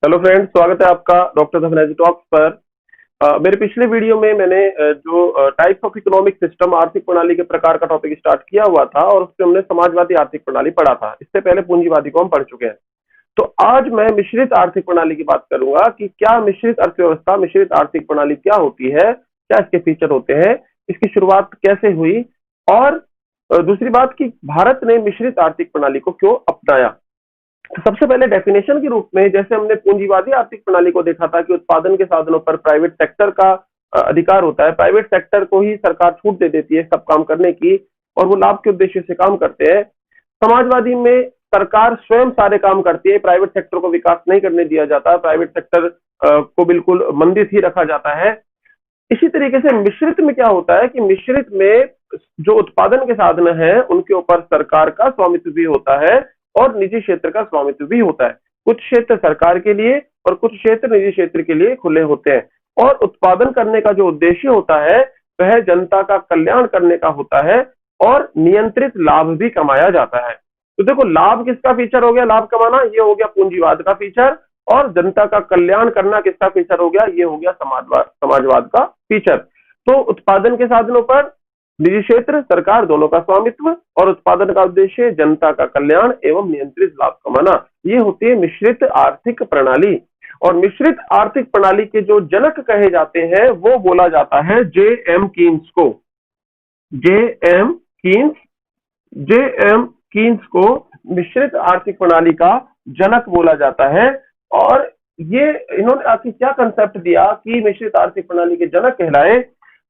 Hello friends, स्वागत है आपका डॉक्टर धनराज टॉक्स पर। मेरे पिछले वीडियो में मैंने जो टाइप्स ऑफ इकोनॉमिक सिस्टम आर्थिक प्रणाली के प्रकार का टॉपिक स्टार्ट किया हुआ था और उसमें हमने समाजवादी आर्थिक प्रणाली पढ़ा था। इससे पहले पूंजीवादी को हम पढ़ चुके हैं। तो आज मैं मिश्रित आर्थिक प्रणाली की बात करूंगा कि क्या मिश्रित अर्थव्यवस्था, मिश्रित आर्थिक प्रणाली क्या होती है, क्या इसके फीचर होते हैं, इसकी शुरुआत कैसे हुई और दूसरी बात कि भारत ने मिश्रित आर्थिक प्रणाली को क्यों अपनाया। तो सबसे पहले डेफिनेशन के रूप में, जैसे हमने पूंजीवादी आर्थिक प्रणाली को देखा था कि उत्पादन के साधनों पर प्राइवेट सेक्टर का अधिकार होता है, प्राइवेट सेक्टर को ही सरकार छूट दे देती है सब काम करने की और वो लाभ के उद्देश्य से काम करते हैं। समाजवादी में सरकार स्वयं सारे काम करती है, प्राइवेट सेक्टर को विकास नहीं करने दिया जाता, प्राइवेट सेक्टर को बिल्कुल मंदित ही रखा जाता है। इसी तरीके से मिश्रित में क्या होता है कि मिश्रित में जो उत्पादन के साधन है उनके ऊपर सरकार का स्वामित्व भी होता है और निजी क्षेत्र का स्वामित्व भी होता है। कुछ क्षेत्र सरकार के लिए और कुछ क्षेत्र निजी क्षेत्र के लिए खुले होते हैं और उत्पादन करने का जो उद्देश्य होता है वह जनता का कल्याण करने का होता है और नियंत्रित लाभ भी कमाया जाता है। तो देखो, लाभ किसका फीचर हो गया? लाभ कमाना, ये हो गया पूंजीवाद का फीचर, और जनता का कल्याण करना किसका फीचर हो गया? ये हो गया समाजवाद का फीचर। तो उत्पादन के साधनों पर निजी क्षेत्र, सरकार, दोनों का स्वामित्व और उत्पादन का उद्देश्य जनता का कल्याण एवं नियंत्रित लाभ कमाना, ये होती है मिश्रित आर्थिक प्रणाली। और मिश्रित आर्थिक प्रणाली के जो जनक कहे जाते हैं वो बोला जाता है जे एम कीन्स को। जे एम कीन्स, जे एम कीन्स को मिश्रित आर्थिक प्रणाली का जनक बोला जाता है। और ये इन्होंने आखिर क्या कंसेप्ट दिया कि मिश्रित आर्थिक प्रणाली के जनक कहलाए?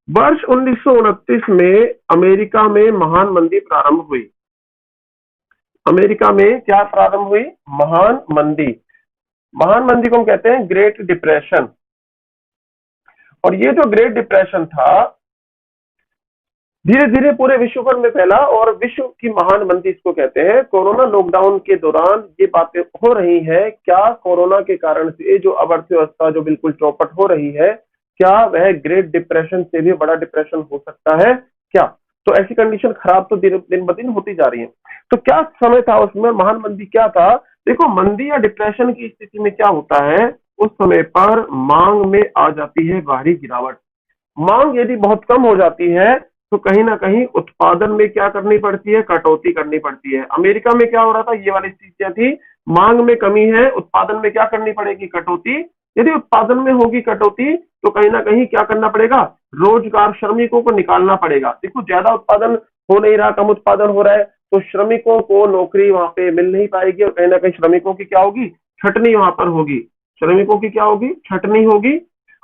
वर्ष 1929 में अमेरिका में महान मंदी प्रारंभ हुई। अमेरिका में क्या प्रारंभ हुई? महान मंदी। महान मंदी को हम कहते हैं ग्रेट डिप्रेशन। और ये जो ग्रेट डिप्रेशन था धीरे धीरे पूरे विश्व भर में फैला और विश्व की महान मंदी इसको कहते हैं। कोरोना लॉकडाउन के दौरान ये बातें हो रही है, क्या कोरोना के कारण से जो अर्थव्यवस्था जो बिल्कुल चौपट हो रही है, क्या वह ग्रेट डिप्रेशन से भी बड़ा डिप्रेशन हो सकता है क्या? तो ऐसी कंडीशन खराब तो दिन ब दिन होती जा रही है। तो क्या समय था उसमें? महान मंदी क्या था? देखो, मंदी या डिप्रेशन की स्थिति में क्या होता है, उस समय पर मांग में आ जाती है भारी गिरावट। मांग यदि बहुत कम हो जाती है तो कहीं ना कहीं उत्पादन में क्या करनी पड़ती है? कटौती करनी पड़ती है। अमेरिका में क्या हो रहा था? ये वाली स्थितियां थी, मांग में कमी है, उत्पादन में क्या करनी पड़ेगी? कटौती। यदि उत्पादन में होगी कटौती तो कहीं ना कहीं क्या करना पड़ेगा? रोजगार, श्रमिकों को निकालना पड़ेगा। देखो, ज्यादा उत्पादन हो नहीं रहा, कम उत्पादन हो रहा है, तो श्रमिकों को नौकरी वहां पे मिल नहीं पाएगी और कहीं ना कहीं श्रमिकों की क्या होगी? छटनी वहां पर होगी। श्रमिकों की क्या होगी? छटनी होगी।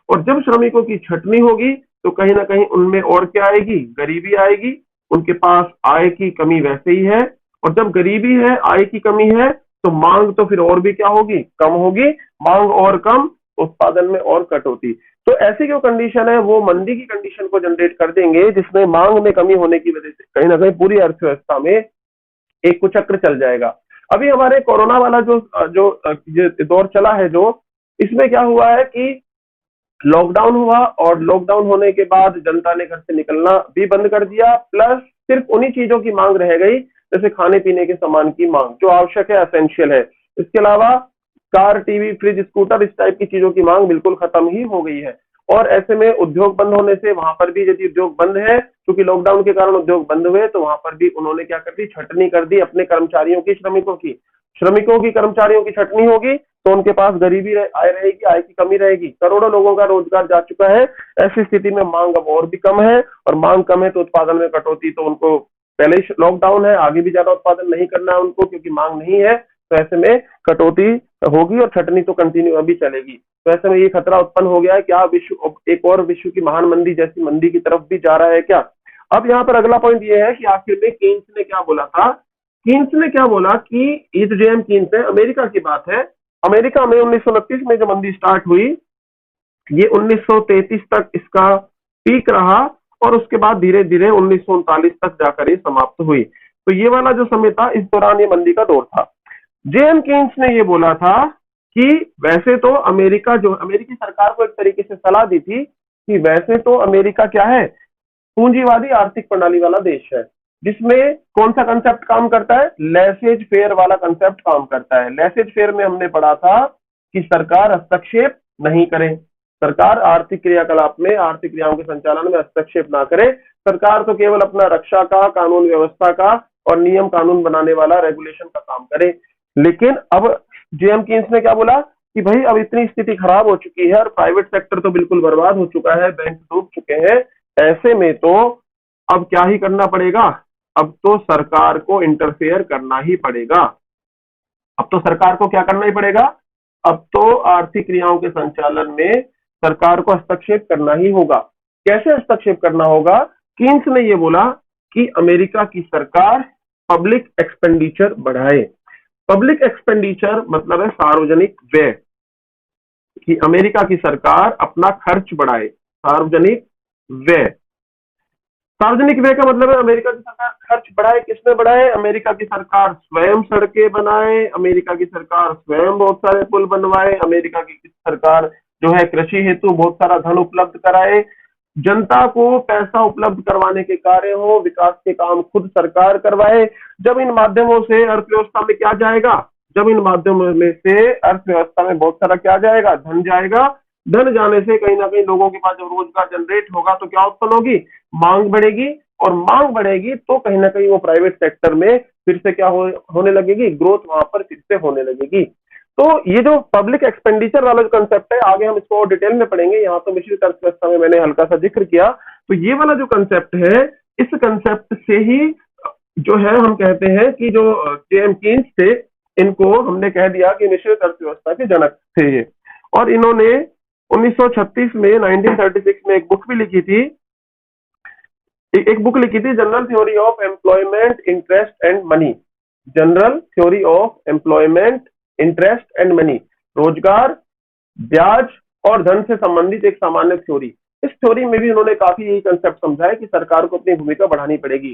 और जब श्रमिकों की छटनी होगी तो कहीं ना कहीं उनमें और क्या आएगी? गरीबी आएगी। उनके पास आय की कमी वैसे ही है, और जब गरीबी है, आय की कमी है, तो मांग तो फिर और भी क्या होगी? कम होगी। मांग और कम, उत्पादन में और कटौती। तो ऐसी जो कंडीशन है वो मंदी की कंडीशन को जनरेट कर देंगे, जिसमें मांग में कमी होने की वजह से कहीं ना कहीं पूरी अर्थव्यवस्था में एक कुचक्र चल जाएगा। अभी हमारे कोरोना वाला जो जो दौर चला है, जो इसमें क्या हुआ है कि लॉकडाउन हुआ और लॉकडाउन होने के बाद जनता ने घर से निकलना भी बंद कर दिया, प्लस सिर्फ उन्हीं चीजों की मांग रह गई जैसे खाने पीने के सामान की मांग, जो आवश्यक है, एसेंशियल है। इसके अलावा कार, टीवी, फ्रिज, स्कूटर, इस टाइप की चीजों की मांग बिल्कुल खत्म ही हो गई है। और ऐसे में उद्योग बंद होने से वहां पर भी, यदि उद्योग बंद है, क्योंकि लॉकडाउन के कारण उद्योग बंद हुए, तो वहां पर भी उन्होंने क्या कर दी? छटनी कर दी अपने कर्मचारियों की, श्रमिकों की। श्रमिकों की, कर्मचारियों की छटनी होगी तो उनके पास गरीबी आय रहेगी, आय की कमी रहेगी। करोड़ों लोगों का रोजगार जा चुका है। ऐसी स्थिति में मांग अब और भी कम है, और मांग कम है तो उत्पादन में कटौती। तो उनको पहले ही लॉकडाउन है, आगे भी ज्यादा उत्पादन नहीं करना है उनको, क्योंकि मांग नहीं है। तो ऐसे में कटौती होगी और छटनी तो कंटिन्यू अभी चलेगी। तो ऐसे में ये खतरा उत्पन्न हो गया है, क्या विश्व एक और विश्व की महान मंदी जैसी मंदी की तरफ भी जा रहा है क्या? अब यहाँ पर अगला पॉइंट ये है कि आखिर में कीन्स ने क्या बोला था? कीन्स ने क्या बोला कि ये जो जेएम कीन्स है, अमेरिका की बात है। अमेरिका में 1929 में जो मंदी स्टार्ट हुई, ये 1933 तक इसका पीक रहा और उसके बाद धीरे धीरे 1939 तक जाकर ये समाप्त हुई। तो ये वाला जो समय था, इस दौरान ये मंदी का दौर था। जेएम कीन्स ने ये बोला था कि वैसे तो अमेरिका, जो अमेरिकी सरकार को एक तरीके से सलाह दी थी कि वैसे तो अमेरिका क्या है? पूंजीवादी आर्थिक प्रणाली वाला देश है, जिसमें कौन सा कंसेप्ट काम करता है? लेसेज फेयर वाला कंसेप्ट काम करता है। लेसेज फेयर में हमने पढ़ा था कि सरकार हस्तक्षेप नहीं करे, सरकार आर्थिक क्रियाकलाप में, आर्थिक क्रियाओं के संचालन में हस्तक्षेप ना करे। सरकार तो केवल अपना रक्षा का, कानून व्यवस्था का और नियम कानून बनाने वाला, रेगुलेशन का काम करे। लेकिन अब जेएम कीन्स ने क्या बोला कि भाई अब इतनी स्थिति खराब हो चुकी है और प्राइवेट सेक्टर तो बिल्कुल बर्बाद हो चुका है, बैंक डूब चुके हैं, ऐसे में तो अब क्या ही करना पड़ेगा, अब तो सरकार को इंटरफेयर करना ही पड़ेगा। अब तो सरकार को क्या करना ही पड़ेगा, अब तो आर्थिक क्रियाओं के संचालन में सरकार को हस्तक्षेप करना ही होगा। कैसे हस्तक्षेप करना होगा? कीन्स ने यह बोला कि अमेरिका की सरकार पब्लिक एक्सपेंडिचर बढ़ाए। पब्लिक एक्सपेंडिचर मतलब है सार्वजनिक व्यय, कि अमेरिका की सरकार अपना खर्च बढ़ाए। सार्वजनिक व्यय, सार्वजनिक व्यय का मतलब है अमेरिका की सरकार खर्च बढ़ाए। किसने बढ़ाए? अमेरिका की सरकार स्वयं सड़कें बनाए, अमेरिका की सरकार स्वयं बहुत सारे पुल बनवाए, अमेरिका की सरकार जो है कृषि हेतु बहुत सारा धन उपलब्ध कराए, जनता को पैसा उपलब्ध करवाने के कार्य हो, विकास के काम खुद सरकार करवाए। जब इन माध्यमों से अर्थव्यवस्था में क्या जाएगा, जब इन माध्यमों में से अर्थव्यवस्था में बहुत सारा क्या जाएगा, धन जाएगा। धन जाने से कहीं ना कहीं लोगों के पास जब रोजगार जनरेट होगा तो क्या उत्पन्न होगी, मांग बढ़ेगी, और मांग बढ़ेगी तो कहीं ना कहीं वो प्राइवेट सेक्टर में फिर से क्या होने लगेगी, ग्रोथ वहां पर फिर से होने लगेगी। तो ये जो पब्लिक एक्सपेंडिचर वाला जो कंसेप्ट है, आगे हम इसको डिटेल में पढ़ेंगे, यहाँ तो मिश्रित अर्थव्यवस्था में मैंने हल्का सा जिक्र किया। तो ये वाला जो कंसेप्ट है, इस कंसेप्ट से ही जो है हम कहते हैं कि जो जेएम कीन्स थे, इनको हमने कह दिया कि मिश्रित अर्थव्यवस्था के जनक थे ये। और इन्होंने 1936 में 1936 में एक बुक भी लिखी थी, एक बुक लिखी थी, general theory of employment, interest and money. General theory of employment, interest and money, रोजगार, ब्याज और धन से संबंधित एक सामान्य थ्योरी। इस थ्योरी में भी उन्होंने काफी यही कंसेप्ट समझा है कि सरकार को अपनी भूमिका बढ़ानी पड़ेगी,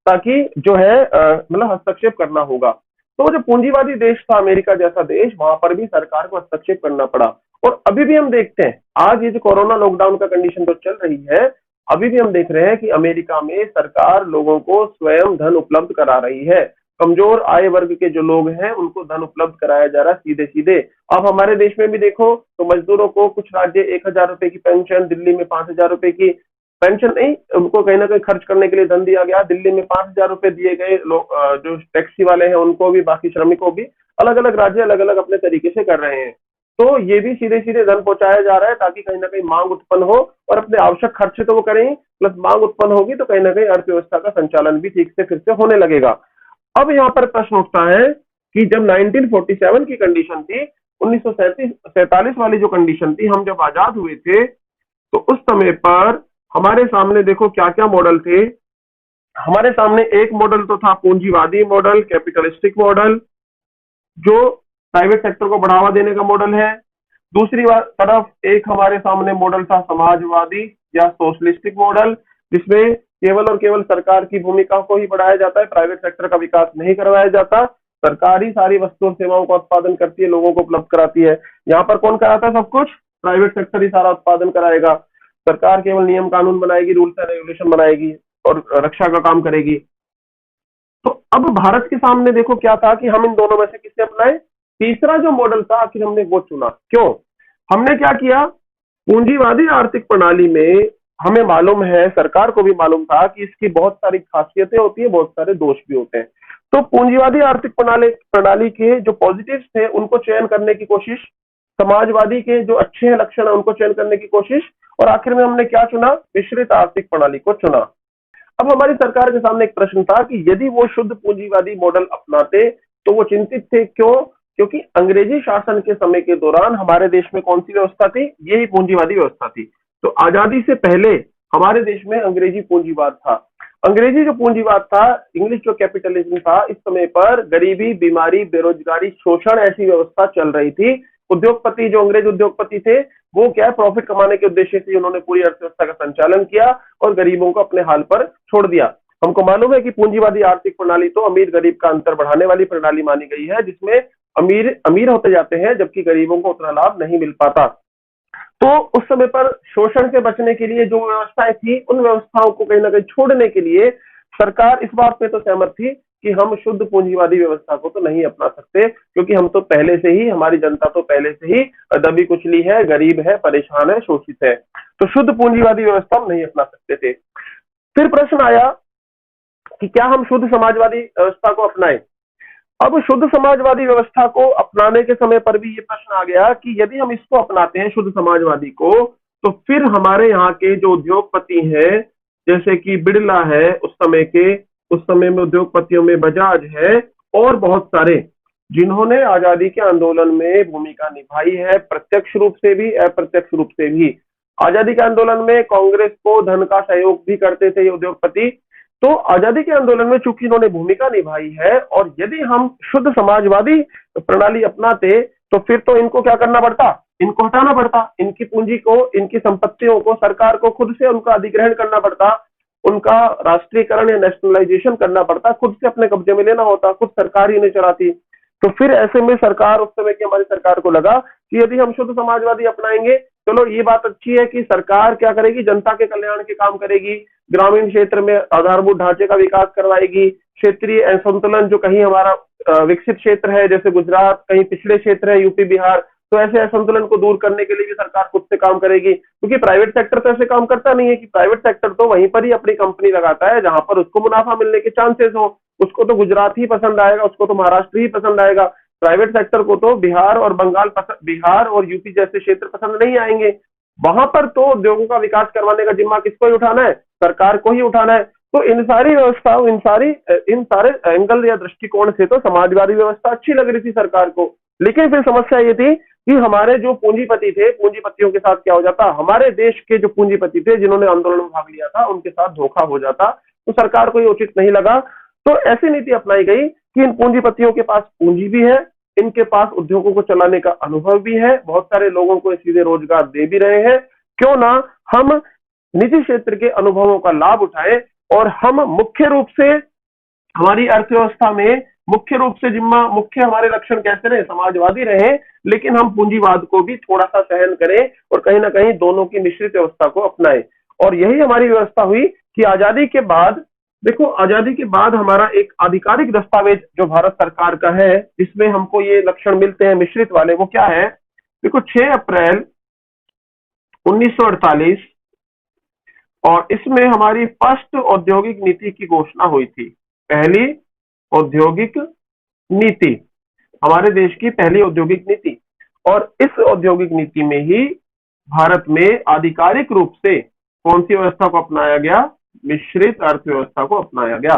ताकि जो है मतलब हस्तक्षेप करना होगा। तो जो पूंजीवादी देश था अमेरिका जैसा देश, वहां पर भी सरकार को हस्तक्षेप करना पड़ा। और अभी भी हम देखते हैं, आज ये जो कोरोना लॉकडाउन का कंडीशन तो चल रही है, अभी भी हम देख रहे हैं कि अमेरिका में सरकार लोगों को स्वयं धन उपलब्ध करा रही है। कमजोर आय वर्ग के जो लोग हैं उनको धन उपलब्ध कराया जा रहा है सीधे सीधे। अब हमारे देश में भी देखो तो मजदूरों को कुछ राज्य 1,000 रुपए की पेंशन, दिल्ली में 5,000 रुपए की पेंशन नहीं, उनको कहीं ना कहीं खर्च करने के लिए धन दिया गया। दिल्ली में 5,000 रुपए दिए गए, लोग जो टैक्सी वाले हैं उनको भी, बाकी श्रमिकों भी। अलग अलग राज्य अलग अलग अपने तरीके से कर रहे हैं। तो ये भी सीधे सीधे धन पहुंचाया जा रहा है, ताकि कहीं ना कहीं मांग उत्पन्न हो, और अपने आवश्यक खर्च तो वो करें, प्लस मांग उत्पन्न होगी तो कहीं ना कहीं अर्थव्यवस्था का संचालन भी ठीक से फिर से होने लगेगा। अब यहाँ पर प्रश्न उठता है कि जब 1947 की कंडीशन थी, 1947 वाली जो कंडीशन थी, हम जब आजाद हुए थे, तो उस समय पर हमारे सामने देखो क्या क्या मॉडल थे। हमारे सामने एक मॉडल तो था पूंजीवादी मॉडल, कैपिटलिस्टिक मॉडल, जो प्राइवेट सेक्टर को बढ़ावा देने का मॉडल है। दूसरी तरफ एक हमारे सामने मॉडल था समाजवादी या सोशलिस्टिक मॉडल, जिसमें केवल और केवल सरकार की भूमिका को ही बढ़ाया जाता है, प्राइवेट सेक्टर का विकास नहीं करवाया जाता। सरकार ही सारी वस्तु और सेवाओं का उत्पादन करती है, लोगों को उपलब्ध कराती है। यहाँ पर कौन कराता है सब कुछ? प्राइवेट सेक्टर ही सारा उत्पादन कराएगा। सरकार केवल नियम कानून बनाएगी, रूल्स एंड रेगुलेशन बनाएगी और रक्षा का काम करेगी। तो अब भारत के सामने देखो क्या था कि हम इन दोनों में से किसे अपनाएं। तीसरा जो मॉडल था आखिर हमने वो चुना। क्यों? हमने क्या किया, पूंजीवादी आर्थिक प्रणाली में हमें मालूम है, सरकार को भी मालूम था कि इसकी बहुत सारी खासियतें होती है, बहुत सारे दोष भी होते हैं। तो पूंजीवादी आर्थिक प्रणाली के जो पॉजिटिव्स थे उनको चयन करने की कोशिश, समाजवादी के जो अच्छे लक्षण है उनको चयन करने की कोशिश, और आखिर में हमने क्या चुना? मिश्रित आर्थिक प्रणाली को चुना। अब हमारी सरकार के सामने एक प्रश्न था कि यदि वो शुद्ध पूंजीवादी मॉडल अपनाते तो वो चिंतित थे। क्यों? क्योंकि अंग्रेजी शासन के समय के दौरान हमारे देश में कौन सी व्यवस्था थी? यही पूंजीवादी व्यवस्था थी। तो आजादी से पहले हमारे देश में अंग्रेजी पूंजीवाद था। अंग्रेजी जो पूंजीवाद था, इंग्लिश जो कैपिटलिज्म था, इस समय पर गरीबी, बीमारी, बेरोजगारी, शोषण ऐसी व्यवस्था चल रही थी। उद्योगपति, जो अंग्रेज उद्योगपति थे, वो क्या है, प्रॉफिट कमाने के उद्देश्य से उन्होंने पूरी अर्थव्यवस्था का संचालन किया और गरीबों को अपने हाल पर छोड़ दिया। हमको मालूम है कि पूंजीवादी आर्थिक प्रणाली तो अमीर गरीब का अंतर बढ़ाने वाली प्रणाली मानी गई है, जिसमें अमीर अमीर होते जाते हैं जबकि गरीबों को उतना लाभ नहीं मिल पाता। तो उस समय पर शोषण से बचने के लिए जो व्यवस्थाएं थी, उन व्यवस्थाओं को कहीं ना कहीं छोड़ने के लिए सरकार इस बात पे तो सहमत थी कि हम शुद्ध पूंजीवादी व्यवस्था को तो नहीं अपना सकते, क्योंकि हम तो पहले से ही, हमारी जनता तो पहले से ही दबी कुचली है, गरीब है, परेशान है, शोषित है, तो शुद्ध पूंजीवादी व्यवस्था हम नहीं अपना सकते थे। फिर प्रश्न आया कि क्या हम शुद्ध समाजवादी व्यवस्था को अपनाएं। अब शुद्ध समाजवादी व्यवस्था को अपनाने के समय पर भी ये प्रश्न आ गया कि यदि हम इसको अपनाते हैं शुद्ध समाजवादी को, तो फिर हमारे यहाँ के जो उद्योगपति हैं, जैसे कि बिड़ला है उस समय में उद्योगपतियों में बजाज है और बहुत सारे, जिन्होंने आजादी के आंदोलन में भूमिका निभाई है, प्रत्यक्ष रूप से भी अप्रत्यक्ष रूप से भी। आजादी के आंदोलन में कांग्रेस को धन का सहयोग भी करते थे ये उद्योगपति। तो आजादी के आंदोलन में चूंकि इन्होंने भूमिका निभाई है, और यदि हम शुद्ध समाजवादी प्रणाली अपनाते तो फिर तो इनको क्या करना पड़ता, इनको हटाना पड़ता, इनकी पूंजी को, इनकी संपत्तियों को सरकार को खुद से उनका अधिग्रहण करना पड़ता, उनका राष्ट्रीयकरण या नेशनलाइजेशन करना पड़ता, खुद से अपने कब्जे में लेना होता, खुद सरकार ही नहीं चलाती। तो फिर ऐसे में सरकार, उस समय की हमारी सरकार को लगा कि यदि हम शुद्ध समाजवादी अपनाएंगे, चलो ये बात अच्छी है कि सरकार क्या करेगी, जनता के कल्याण के काम करेगी, ग्रामीण क्षेत्र में आधारभूत ढांचे का विकास करवाएगी, क्षेत्रीय असंतुलन जो कहीं हमारा विकसित क्षेत्र है जैसे गुजरात, कहीं पिछड़े क्षेत्र है यूपी बिहार, तो ऐसे असंतुलन को दूर करने के लिए भी सरकार खुद से काम करेगी, क्योंकि प्राइवेट सेक्टर तो ऐसे काम करता नहीं है कि प्राइवेट सेक्टर तो वहीं पर ही अपनी कंपनी लगाता है जहां पर उसको मुनाफा मिलने के चांसेस हो। उसको तो गुजरात ही पसंद आएगा, उसको तो महाराष्ट्र ही पसंद आएगा, प्राइवेट सेक्टर को तो बिहार और बिहार और यूपी जैसे क्षेत्र पसंद नहीं आएंगे। वहां पर तो उद्योगों का विकास करवाने का जिम्मा किसको ही उठाना है, सरकार को ही उठाना है। तो इन सारी व्यवस्थाओं, इन सारे एंगल या दृष्टिकोण से तो समाजवादी व्यवस्था अच्छी लग रही थी सरकार को। लेकिन फिर समस्या ये थी कि हमारे जो पूंजीपति थे, पूंजीपतियों के साथ क्या हो जाता, हमारे देश के जो पूंजीपति थे जिन्होंने आंदोलन में भाग लिया था, उनके साथ धोखा हो जाता, तो सरकार को ये उचित नहीं लगा। तो ऐसी नीति अपनाई गई कि इन पूंजीपतियों के पास पूंजी भी है, इनके पास उद्योगों को चलाने का अनुभव भी है, बहुत सारे लोगों को सीधे रोजगार दे भी रहे हैं, क्यों ना हम निजी क्षेत्र के अनुभवों का लाभ उठाएं और हम मुख्य रूप से हमारी अर्थव्यवस्था में मुख्य हमारे लक्षण कैसे रहे, समाजवादी रहे, लेकिन हम पूंजीवाद को भी थोड़ा सा सहन करें और कहीं ना कहीं दोनों की मिश्रित व्यवस्था को अपनाएं। और यही हमारी व्यवस्था हुई कि आजादी के बाद, देखो आजादी के बाद हमारा एक आधिकारिक दस्तावेज जो भारत सरकार का है, जिसमें हमको ये लक्षण मिलते हैं मिश्रित वाले, वो क्या है, देखो 6 अप्रैल 1948, और इसमें हमारी फर्स्ट औद्योगिक नीति की घोषणा हुई थी। पहली औद्योगिक नीति, हमारे देश की पहली औद्योगिक नीति, और इस औद्योगिक नीति में ही भारत में आधिकारिक रूप से कौन सी व्यवस्था को अपनाया गया, मिश्रित अर्थव्यवस्था को अपनाया गया।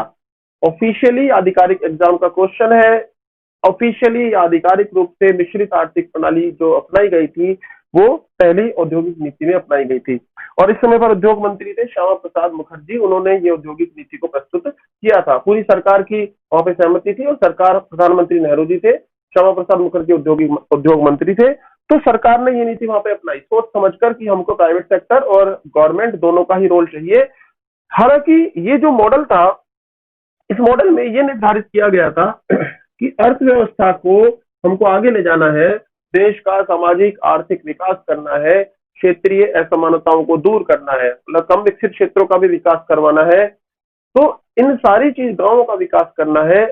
ऑफिशियली आधिकारिक एग्जाम का क्वेश्चन है, ऑफिशियली आधिकारिक रूप से मिश्रित आर्थिक प्रणाली जो अपनाई गई थी वो पहली औद्योगिक नीति में अपनाई गई थी। और इस समय पर उद्योग मंत्री थे श्यामा प्रसाद मुखर्जी, उन्होंने ये औद्योगिक नीति को प्रस्तुत किया था। पूरी सरकार की वहां पे सहमति थी, और सरकार, प्रधानमंत्री नेहरू जी थे, श्यामा प्रसाद मुखर्जी उद्योग मंत्री थे। तो सरकार ने ये नीति वहां पे अपनाई, सोच समझकर कि हमको प्राइवेट सेक्टर और गवर्नमेंट दोनों का ही रोल चाहिए। हालांकि ये जो मॉडल था, इस मॉडल में ये निर्धारित किया गया था कि अर्थव्यवस्था को हमको आगे ले जाना है, देश का सामाजिक आर्थिक विकास करना है, क्षेत्रीय असमानताओं को दूर करना है, मतलब कम विकसित क्षेत्रों का भी विकास करवाना है, तो इन सारी चीज, गांवों का विकास करना है,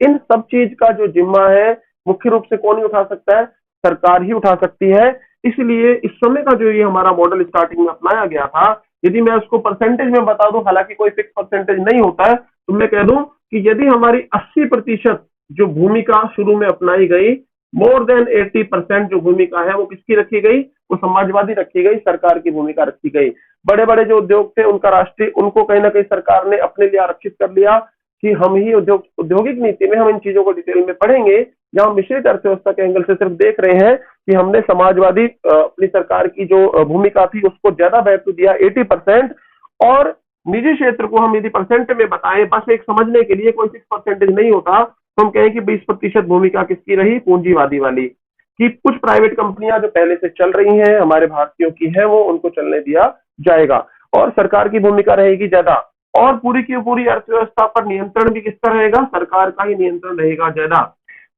इन सब चीज का जो जिम्मा है मुख्य रूप से कौन ही उठा सकता है, सरकार ही उठा सकती है। इसलिए इस समय का जो ये हमारा मॉडल स्टार्टिंग में अपनाया गया था, यदि मैं उसको परसेंटेज में बता दूं, हालांकि कोई फिक्स परसेंटेज नहीं होता है, तो मैं कह दूं कि यदि हमारी 80% जो भूमिका शुरू में अपनाई गई, मोर देन 80% जो भूमिका है वो किसकी रखी गई, वो समाजवादी रखी गई, सरकार की भूमिका रखी गई। बड़े बड़े जो उद्योग थे उनको कहीं ना कहीं सरकार ने अपने लिए आरक्षित कर लिया कि हम ही औद्योगिक नीति में हम इन चीजों को डिटेल में पढ़ेंगे। जहां मिश्रित अर्थव्यवस्था के एंगल से सिर्फ देख रहे हैं कि हमने समाजवादी अपनी सरकार की जो भूमिका थी उसको ज्यादा महत्व दिया 80%, और निजी क्षेत्र को हम यदि परसेंट में बताएं, बस एक समझने के लिए, कोई 6% नहीं होता, तो हम कहें कि 20% भूमिका किसकी रही, पूंजीवादी वाली, कि कुछ प्राइवेट कंपनियां जो पहले से चल रही हैं, हमारे भारतीयों की हैं, वो उनको चलने दिया जाएगा, और सरकार की भूमिका रहेगी ज्यादा, और पूरी की पूरी अर्थव्यवस्था पर नियंत्रण भी किसका रहेगा, सरकार का ही नियंत्रण रहेगा ज्यादा।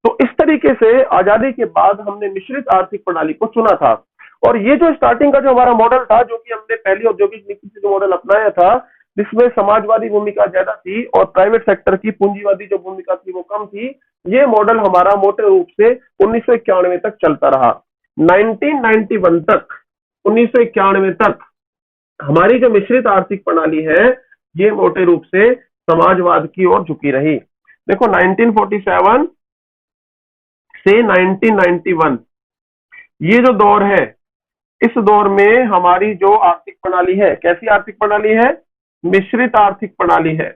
तो इस तरीके से आजादी के बाद हमने मिश्रित आर्थिक प्रणाली को चुना था। और ये जो स्टार्टिंग का जो हमारा मॉडल था, जो कि हमने पहली औद्योगिक नीति से जो मॉडल अपनाया था, जिसमें समाजवादी भूमिका ज्यादा थी और प्राइवेट सेक्टर की पूंजीवादी जो भूमिका थी वो कम थी। ये मॉडल हमारा मोटे रूप से 1991 तक चलता रहा। 1991 तक, 1991 तक हमारी जो मिश्रित आर्थिक प्रणाली है ये मोटे रूप से समाजवाद की ओर झुकी रही। देखो 1947 से 1991 ये जो दौर है, इस दौर में हमारी जो आर्थिक प्रणाली है, कैसी आर्थिक प्रणाली है? मिश्रित आर्थिक प्रणाली है।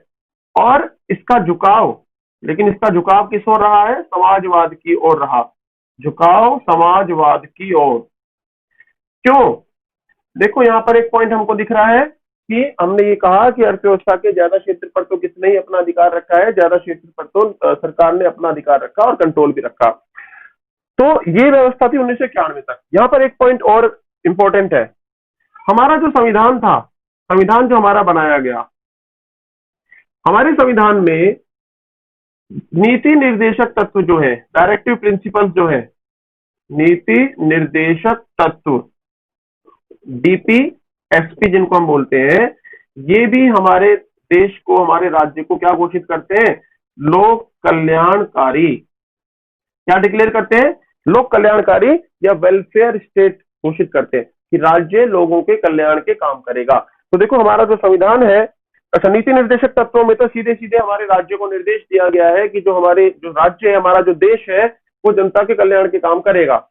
और इसका झुकाव, लेकिन इसका झुकाव किस ओर रहा है? समाजवाद की ओर रहा। झुकाव समाजवाद की ओर। क्यों? देखो यहां पर एक पॉइंट हमको दिख रहा है कि हमने ये कहा कि अर्थव्यवस्था के ज्यादा क्षेत्र पर तो किसने ही अपना अधिकार रखा है, ज्यादा क्षेत्र पर तो सरकार ने अपना अधिकार रखा और कंट्रोल भी रखा। तो ये व्यवस्था थी 1991 तक। यहाँ पर एक पॉइंट और इंपॉर्टेंट है, हमारा जो संविधान था, संविधान जो हमारा बनाया गया, हमारे संविधान में नीति निर्देशक तत्व जो है, डायरेक्टिव प्रिंसिपल्स जो है, नीति निर्देशक तत्व, डीपी एसपी जिनको हम बोलते हैं, ये भी हमारे देश को, हमारे राज्य को क्या घोषित करते हैं? लोक कल्याणकारी। क्या डिक्लेयर करते हैं? लोक कल्याणकारी या वेलफेयर स्टेट घोषित करते हैं कि राज्य लोगों के कल्याण के काम करेगा। तो देखो हमारा जो संविधान है, अच्छा, नीति निर्देशक तत्वों में तो सीधे सीधे हमारे राज्य को निर्देश दिया गया है कि जो हमारे जो राज्य है, हमारा जो देश है, वो जनता के कल्याण के काम करेगा।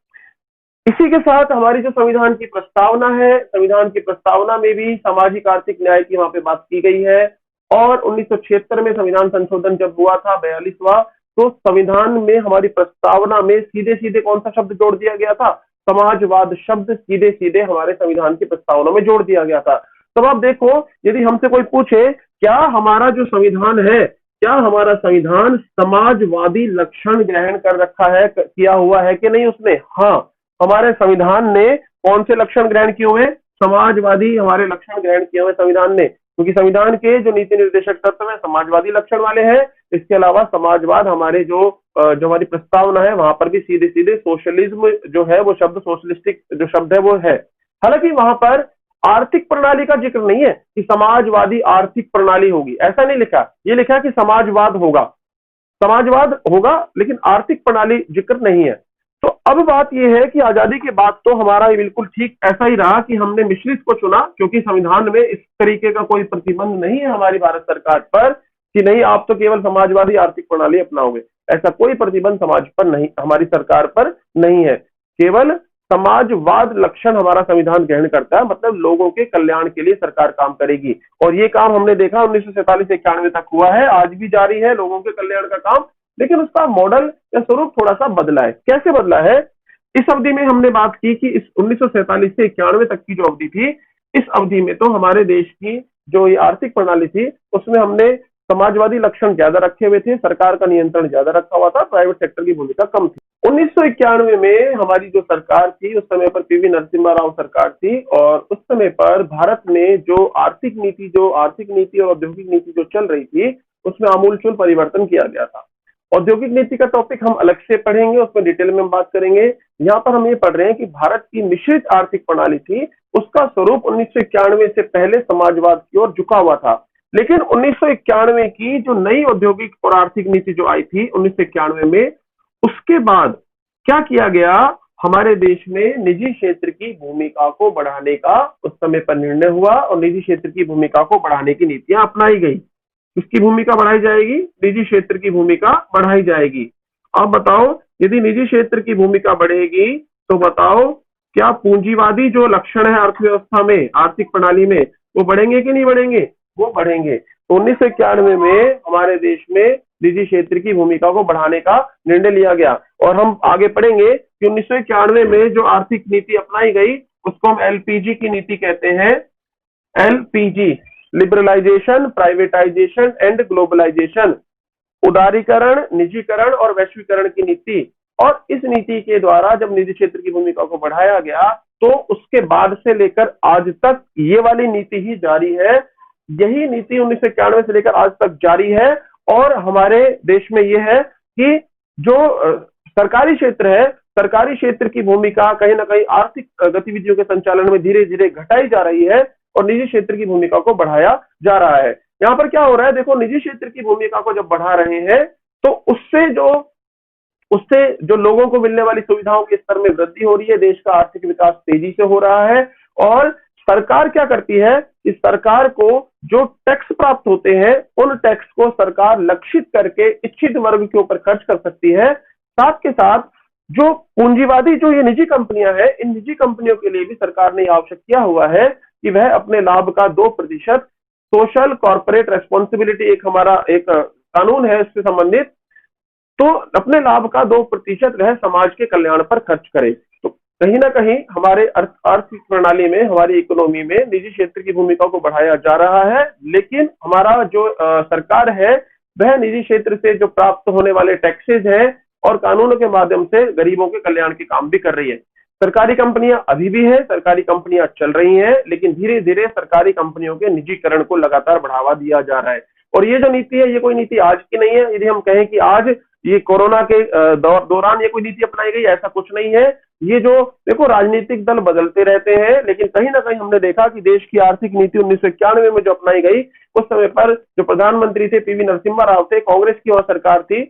इसी के साथ हमारी जो संविधान की प्रस्तावना है, संविधान की प्रस्तावना में भी सामाजिक आर्थिक न्याय की वहां पे बात की गई है। और 1976 में संविधान संशोधन जब हुआ था, 42वां, तो संविधान में हमारी प्रस्तावना में सीधे सीधे कौन सा शब्द जोड़ दिया गया था? समाजवाद शब्द सीधे सीधे हमारे संविधान की प्रस्तावना में जोड़ दिया गया था। तो अब देखो, यदि हमसे कोई पूछे क्या हमारा जो संविधान है, क्या हमारा संविधान समाजवादी लक्षण ग्रहण कर रखा है, किया हुआ है कि नहीं उसने? हाँ, हमारे संविधान ने कौन से लक्षण ग्रहण किए हुए? समाजवादी हमारे लक्षण ग्रहण किए हुए संविधान ने, क्योंकि संविधान के जो नीति निर्देशक तत्व है समाजवादी लक्षण वाले हैं। इसके अलावा समाजवाद हमारे जो हमारी प्रस्तावना है वहां पर भी सीधे सीधे सोशलिज्म जो है वो शब्द, सोशलिस्टिक जो शब्द है वो है। हालांकि वहां पर आर्थिक प्रणाली का जिक्र नहीं है कि समाजवादी आर्थिक प्रणाली होगी, ऐसा नहीं लिखा। ये लिखा कि समाजवाद होगा, समाजवाद होगा, लेकिन आर्थिक प्रणाली जिक्र नहीं है। तो अब बात यह है कि आजादी के बाद तो हमारा बिल्कुल ठीक ऐसा ही रहा कि हमने मिश्रित को चुना, क्योंकि संविधान में इस तरीके का कोई प्रतिबंध नहीं है हमारी भारत सरकार पर कि नहीं आप तो केवल समाजवादी आर्थिक प्रणाली अपनाओगे। ऐसा कोई प्रतिबंध समाज पर नहीं, हमारी सरकार पर नहीं है। केवल समाजवाद लक्षण हमारा संविधान ग्रहण करता है, मतलब लोगों के कल्याण के लिए सरकार काम करेगी। और ये काम हमने देखा 1947 से 91 तक हुआ है, आज भी जारी है लोगों के कल्याण का काम। लेकिन उसका मॉडल या स्वरूप थोड़ा सा बदला है। कैसे बदला है? इस अवधि में हमने बात की कि इस 1947 से 91 तक की जो अवधि थी, इस अवधि में तो हमारे देश की जो ये आर्थिक प्रणाली थी उसमें हमने समाजवादी लक्षण ज्यादा रखे हुए थे, सरकार का नियंत्रण ज्यादा रखा हुआ था, प्राइवेट सेक्टर की भूमिका कम थी। 1991 में हमारी जो सरकार थी, उस समय पर पीवी नरसिम्हा राव सरकार थी, और उस समय पर भारत में जो आर्थिक नीति और औद्योगिक नीति जो चल रही थी उसमें आमूलचूल परिवर्तन किया गया था। औद्योगिक नीति का टॉपिक हम अलग से पढ़ेंगे, उसमें डिटेल में हम बात करेंगे। यहाँ पर हम ये पढ़ रहे हैं कि भारत की मिश्रित आर्थिक प्रणाली थी, उसका स्वरूप 1991 से पहले समाजवाद की ओर झुका हुआ था। लेकिन 1991 की जो नई औद्योगिक और आर्थिक नीति जो आई थी 1991 में, उसके बाद क्या किया गया? हमारे देश में निजी क्षेत्र की भूमिका को बढ़ाने का उस समय पर निर्णय हुआ और निजी क्षेत्र की भूमिका को बढ़ाने की नीतियां अपनाई गई। किसकी भूमिका बढ़ाई जाएगी? निजी क्षेत्र की भूमिका बढ़ाई जाएगी। अब बताओ, यदि निजी क्षेत्र की भूमिका बढ़ेगी तो बताओ क्या पूंजीवादी जो लक्षण है अर्थव्यवस्था में, आर्थिक प्रणाली में, वो बढ़ेंगे कि नहीं बढ़ेंगे? वो बढ़ेंगे। तो 1991 में हमारे देश में निजी क्षेत्र की भूमिका को बढ़ाने का निर्णय लिया गया। और हम आगे पढ़ेंगे कि 1991 में जो आर्थिक नीति अपनाई गई उसको हम एलपीजी की नीति कहते हैं। LPG, liberalisation, privatisation and globalisation, उदारीकरण, निजीकरण और वैश्वीकरण की नीति। और इस नीति के द्वारा जब निजी क्षेत्र की भूमिका को बढ़ाया गया तो उसके बाद से लेकर आज तक ये वाली नीति ही जारी है। यही नीति 1991 से लेकर आज तक जारी है। और हमारे देश में यह है कि जो सरकारी क्षेत्र है, सरकारी क्षेत्र की भूमिका कहीं ना कहीं आर्थिक गतिविधियों के संचालन में धीरे धीरे घटाई जा रही है। और निजी क्षेत्र की भूमिका को बढ़ाया जा रहा है। यहाँ पर क्या हो रहा है, देखो, निजी क्षेत्र की भूमिका को जब बढ़ा रहे हैं तो उससे जो लोगों को मिलने वाली सुविधाओं के स्तर में वृद्धि हो रही है, देश का आर्थिक विकास तेजी से हो रहा है। और सरकार क्या करती है कि सरकार को जो टैक्स प्राप्त होते हैं उन टैक्स को सरकार लक्षित करके इच्छित वर्ग के ऊपर खर्च कर सकती है। साथ के साथ जो पूंजीवादी जो ये निजी कंपनियां हैं, इन निजी कंपनियों के लिए भी सरकार ने आवश्यक किया हुआ है कि वह अपने लाभ का 2% सोशल कॉर्पोरेट रेस्पॉन्सिबिलिटी, एक हमारा एक कानून है इससे संबंधित, तो अपने लाभ का 2% वह समाज के कल्याण पर खर्च करे। तो कहीं ना कहीं हमारे आर्थिक प्रणाली में, हमारी इकोनॉमी में निजी क्षेत्र की भूमिका को बढ़ाया जा रहा है, लेकिन हमारा जो सरकार है वह निजी क्षेत्र से जो प्राप्त होने वाले टैक्सेज हैं और कानूनों के माध्यम से गरीबों के कल्याण के काम भी कर रही है। सरकारी कंपनियां अभी भी है, सरकारी कंपनियां चल रही हैं, लेकिन धीरे धीरे सरकारी कंपनियों के निजीकरण को लगातार बढ़ावा दिया जा रहा है। और ये जो नीति है, ये कोई नीति आज की नहीं है। यदि हम कहें कि आज ये कोरोना के दौरान ये कोई नीति अपनाई गई, ऐसा कुछ नहीं है। ये जो देखो, राजनीतिक दल बदलते रहते हैं, लेकिन कहीं ना कहीं हमने देखा कि देश की आर्थिक नीति 1991 में जो अपनाई गई, उस समय पर जो प्रधानमंत्री थे पीवी नरसिम्हा राव थे, कांग्रेस की वह सरकार थी,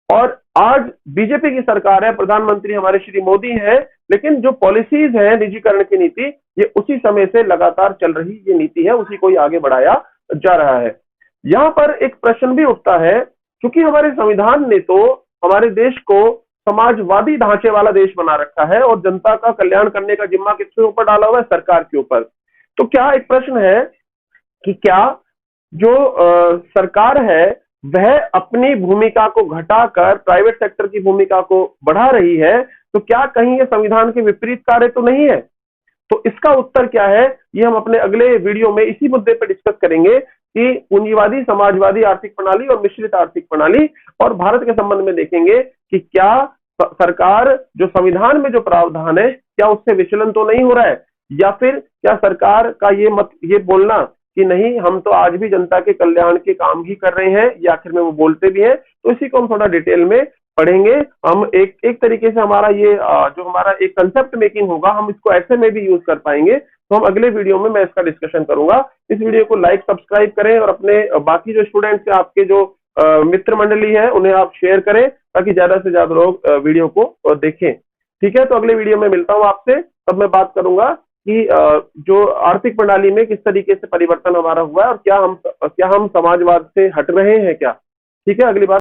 और आज बीजेपी की सरकार है, प्रधानमंत्री हमारे श्री मोदी हैं, लेकिन जो पॉलिसीज है निजीकरण की नीति, ये उसी समय से लगातार चल रही ये नीति है, उसी को ही आगे बढ़ाया जा रहा है। यहाँ पर एक प्रश्न भी उठता है, क्योंकि हमारे संविधान ने तो हमारे देश को समाजवादी ढांचे वाला देश बना रखा है और जनता का कल्याण करने का जिम्मा किसके ऊपर डाला हुआ है, सरकार के ऊपर। तो क्या एक प्रश्न है कि क्या जो सरकार है वह अपनी भूमिका को घटाकर प्राइवेट सेक्टर की भूमिका को बढ़ा रही है, तो क्या कहीं ये संविधान के विपरीत कार्य तो नहीं है? तो इसका उत्तर क्या है, ये हम अपने अगले वीडियो में इसी मुद्दे पर डिस्कस करेंगे कि पूंजीवादी, समाजवादी आर्थिक प्रणाली और मिश्रित आर्थिक प्रणाली, और भारत के संबंध में देखेंगे कि क्या सरकार जो संविधान में जो प्रावधान है क्या उससे विचलन तो नहीं हो रहा है, या फिर क्या सरकार का ये बोलना कि नहीं, हम तो आज भी जनता के कल्याण के काम ही कर रहे हैं, ये आखिर में वो बोलते भी हैं। तो इसी को हम थोड़ा डिटेल में पढ़ेंगे। हम एक तरीके से हमारा ये जो हमारा एक कंसेप्ट मेकिंग होगा, हम इसको ऐसे में भी यूज कर पाएंगे। तो हम अगले वीडियो में मैं इसका डिस्कशन करूंगा। इस वीडियो को लाइक, सब्सक्राइब करें और अपने बाकी जो स्टूडेंट्स हैं, आपके जो मित्र मंडली है, उन्हें आप शेयर करें ताकि ज्यादा से ज्यादा लोग वीडियो को देखें। ठीक है, तो अगले वीडियो में मिलता हूं आपसे, तब मैं बात करूंगा कि जो आर्थिक प्रणाली में किस तरीके से परिवर्तन हमारा हुआ है और क्या हम समाजवाद से हट रहे हैं क्या। ठीक है, अगली बार